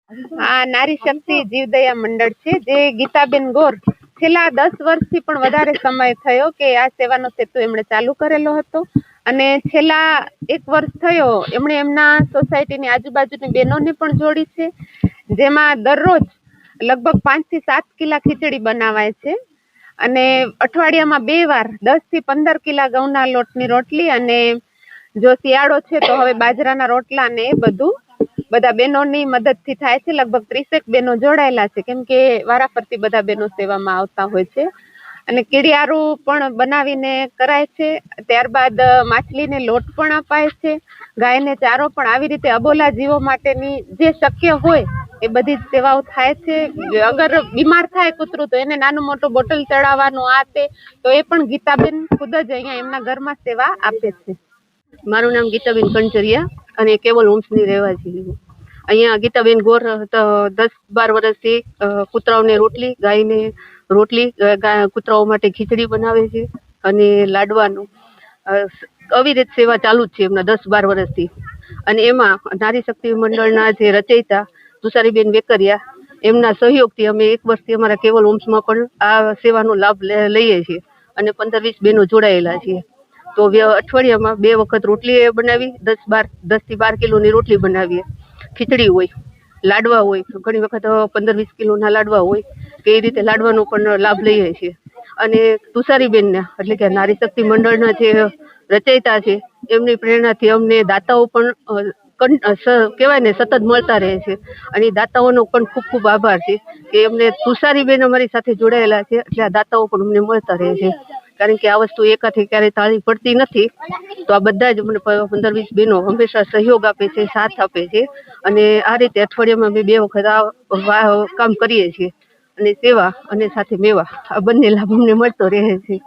આ નારી શક્તિ જીવદયા મંડળ છે, જે ગીતાબેન ગોર છેલ્લા 10 વર્ષથી પણ વધારે સમય થયો કે આ સેવાનો સેતુ એમણે ચાલુ કરેલો હતો. અને છેલ્લા 1 વર્ષ થયો એમણે એમના સોસાયટીની આજુબાજુની બહેનોને પણ જોડી છે, જેમાં દરરોજ લગભગ 5 થી 7 કિલા ખીચડી બનાવાય છે. અને અઠવાડિયામાં 2 વાર 10 થી 15 કિલા ઘઉંના લોટની રોટલી, અને જો શિયાળો છે તો હવે બાજરાના રોટલા ને એ બધું બધા બહેનોની મદદથી થાય છે. લગભગ 30 બહેનો જોડાયેલા છે, કેમ કે વારાફરતી બધા બહેનો સેવામાં આવતા હોય છે. અને કીડિયારું પણ બનાવીને કરાય છે. ત્યારબાદ માછલીને લોટ પણ અપાય છે, ગાયને ચારો પણ. આવી રીતે અબોલા જીવો માટેની જે શક્ય હોય એ બધી જ સેવાઓ થાય છે. અગર બીમાર થાય કૂતરું તો એને નાનું મોટું બોટલ ચડાવવાનું આ તે, તો એ પણ ગીતાબેન ખુદ જ અહીંયા એમના ઘરમાં સેવા આપે છે. મારું નામ ગીતાબેન કણચરિયા અને કેવલ હોમ્સની રહેવાસી છું. અહીંયા ગીતાબેન ગોર 10-12 વર્ષથી કૂતરાઓને રોટલી, ગાયને રોટલી, કૂતરાઓ માટે ખીચડી બનાવે છે અને લાડવાનું આવી રીતે સેવા ચાલુ જ છે એમના 10-12 વર્ષથી. અને એમાં નારી શક્તિ મંડળના જે રચયિતા તુષારીબેન વેકરિયા, એમના સહયોગથી અમે 1 વર્ષથી અમારા કેવલ હોમ્સમાં પણ આ સેવાનો લાભ લઈએ છીએ અને 15-20 બહેનો જોડાયેલા છીએ. તો અઠવાડિયામાં 2 વખત રોટલી બનાવી, 10 થી 12 કિલોની રોટલી બનાવીએ, ખીચડી હોય, લાડવા હોય, ઘણી વખત 15-20 કિલોના લાડવા હોય, કે એ રીતે લાડવાનો પણ લાભ લઈએ છીએ. અને તુષારીબેનના એટલે કે નારી શક્તિ મંડળના જે રચયિતા છે, એમની પ્રેરણાથી અમને દાતાઓ પણ કહેવાય ને સતત મળતા રહે છે. અને એ દાતાઓનો પણ ખૂબ ખૂબ આભાર છે કે એમને તુષારીબેન અમારી સાથે જોડાયેલા છે, એટલે આ દાતાઓ પણ અમને મળતા રહે છે. કારણ કે આ વસ્તુ એકાથી ક્યારેય તાળી પડતી નથી, તો આ બધા જ મને 15-20 બહેનો હંમેશા સહયોગ આપે છે, સાથ આપે છે. અને આ રીતે અઠવાડિયામાં અમે 2 વખત આ કામ કરીએ છીએ. અને સેવા અને સાથે મેવા આ બંને લાભ અમને મળતો રહે છે.